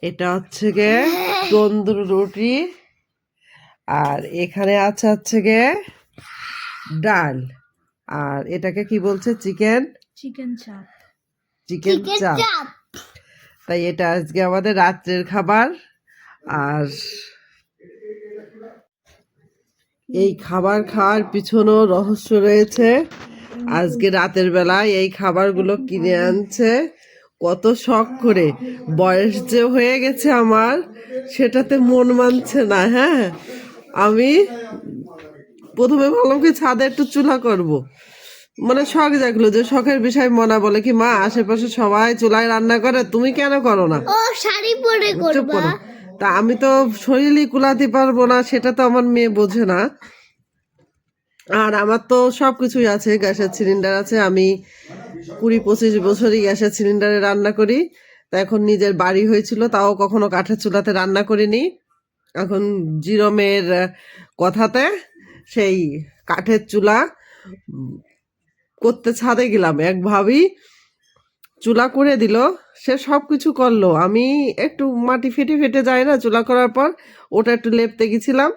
এটা হচ্ছে গে তন্দুর রুটি, আর এখানে আছে হচ্ছে গে ডাল, আর এটাকে কি বলছে চিকেন চিকেন চাপ। চিকেন চাপ। তাই এটা আজকে আমাদের রাত্রের খাবার। আর এই খাবার খাওয়ার পিছনেও রহস্য রয়েছে। আজকে রাতের বেলায় এই খাবারগুলো কিনে আনছে কত শখ করে। বয়স যে হয়ে গেছে আমার, সেটাতে মন মানছে না। হ্যাঁ, আমি প্রথমে ভাবলাম কি ছাদে একটু চুলা করব, মানে শখ জাগলো, যে শখের বিষয় মনা বলে কি মা আশেপাশে সবাই চুলায় রান্না করে, তুমি কেন করো না? ও শাড়ি পরে চুপ করবা। করো। তা আমি তো শরীরই কুলাতে পারবো না, সেটা তো আমার মেয়ে বোঝে না। আর আমার তো সব কিছুই আছে, গ্যাসের সিলিন্ডার আছে, আমি 20-25 বছরই গ্যাসের সিলিন্ডারে রান্না করি। তা এখন নিজের বাড়ি হয়েছিল, তাও কখনো কাঠের চুলাতে রান্না করিনি। এখন জিরো মেয়ের কথাতে সেই কাঠের চুলা করতে ছাদে গেলাম, এক ভাবি চুলা করে দিল, সে সব কিছু করলো। আমি একটু মাটি ফেটে ফেটে যায় না চুলা করার পর, ওটা একটু লেপতে গেছিলাম,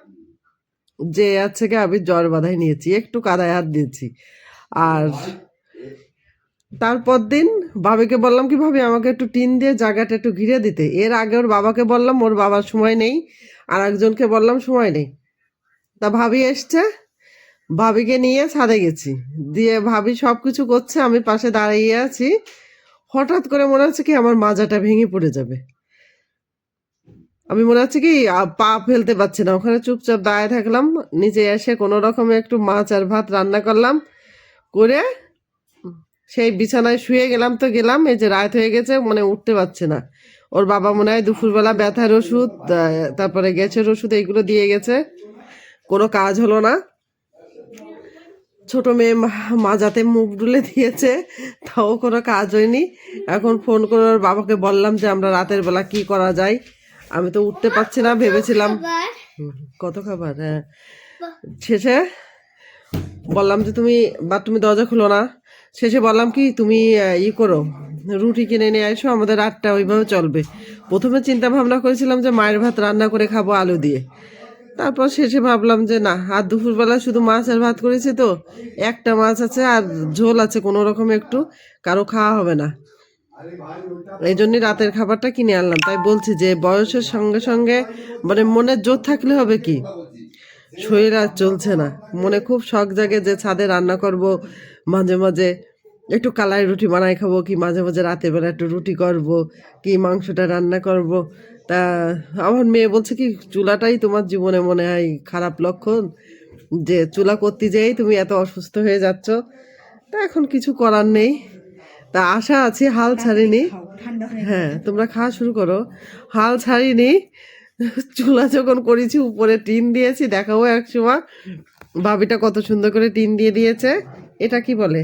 যে আছে কি আমি জ্বর বাঁধাই নিয়েছি, একটু কাদায় হাত দিয়েছি। আর তারপর দিন ভাবিকে বললাম কি ভাবি আমাকে একটু টিন দিয়ে জায়গাটা একটু ঘিরে দিতে। এর আগে ওর বাবাকে বললাম, ওর বাবার সময় নেই, আর একজনকে বললাম সময় নেই। তা ভাবি এসছে, ভাবিকে নিয়ে ছাদে গেছি, দিয়ে ভাবি সব কিছু করছে, আমি পাশে দাঁড়িয়ে আছি। হঠাৎ করে মনে হচ্ছে কি আমার মাজাটা ভেঙে পড়ে যাবে। আমি মনে হচ্ছে কি পা ফেলতে পারছি না, ওখানে চুপচাপ দাঁড়িয়ে থাকলাম। নিচে এসে কোনো রকমে একটু মাছ আর ভাত রান্না করলাম, করে সেই বিছানায় শুয়ে গেলাম। তো গেলাম, এই যে রাত হয়ে গেছে, মানে উঠতে পারছে না। ওর বাবা মনে হয় দুপুরবেলা ব্যথার ওষুধ, তারপরে গ্যাসের ওষুধ এইগুলো দিয়ে গেছে, কোনো কাজ হলো না। ছোট মেয়ে মাজাতে মুখ ডুলে দিয়েছে, তাও কোনো কাজ হয়নি। এখন ফোন করে ওর বাবাকে বললাম যে আমরা রাতের বেলা কি করা যায়, আমি তো উঠতে পারছি না। ভেবেছিলাম কত খাবার, হ্যাঁ। শেষে বললাম যে তুমি দরজা খুলো না। শেষে বললাম কি তুমি করো, রুটি কিনে নিয়ে আসো, আমাদের রাতটা ওইভাবে চলবে। প্রথমে চিন্তা ভাবনা করেছিলাম যে মায়ের ভাত রান্না করে খাবো আলু দিয়ে, তারপর শেষে ভাবলাম যে না, আর দুপুরবেলা শুধু মাছ আর ভাত করেছি, তো একটা মাছ আছে আর ঝোল আছে, কোনো রকম একটু, কারো খাওয়া হবে না। এই জন্যই রাতের খাবারটা কিনে আনলাম। তাই বলছি যে বয়সের সঙ্গে সঙ্গে মানে মনের জোর থাকলে হবে কি, শরীর আর চলছে না। মনে খুব শখ জাগে যে ছাদে রান্না করব, মাঝে মাঝে একটু কালাই রুটি বানাই খাবো, কি মাঝে মাঝে রাতের বেলা একটু রুটি করব, কি মাংসটা রান্না করব। তা আমার মেয়ে বলছে কি চুলাটাই তোমার জীবনে মনে হয় খারাপ লক্ষণ, যে চুলা করতে যেই তুমি এত অসুস্থ হয়ে যাচ্ছ। তা এখন কিছু করার নেই, তা আশা আছি, হাল ছাড়িনি। হ্যাঁ, তোমরা খাওয়া শুরু করো, হাল ছাড়িনি। চুলা যখন করেছি উপরে টিন দিয়েছি, দেখাবো এক সময়। ভাবিটা কত সুন্দর করে টিন দিয়ে দিয়েছে। এটা কি বলে?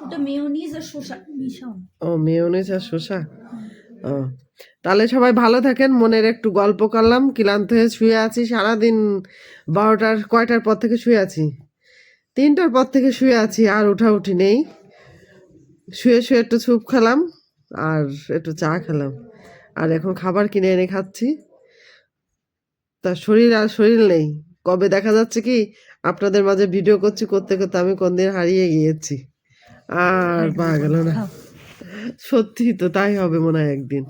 ওটা মেয়োনিজ আর শসা মিশাও। ও মেয়োনিজ আর শসা। ও, তাহলে সবাই ভালো থাকেন। মনের একটু গল্প করলাম, ক্লান্ত হয়ে শুয়ে আছি সারাদিন। 12টার কয়টার পর থেকে শুয়ে আছি, 3টার পর থেকে শুয়ে আছি, আর উঠাউঠি নেই। শুয়ে শুয়ে একটু স্যুপ খেলাম আর একটু চা খেলাম, আর এখন খাবার কিনে এনে খাচ্ছি। তা শরীর আর শরীর নেই। কবে দেখা যাচ্ছে কি আপনাদের মাঝে ভিডিও করছি, করতে করতে আমি কোনদিন হারিয়ে গিয়েছি, আর পাওয়া গেল না। সত্যি তো তাই হবে মনে হয় একদিন।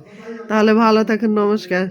তাহলে ভালো থাকেন, নমস্কার।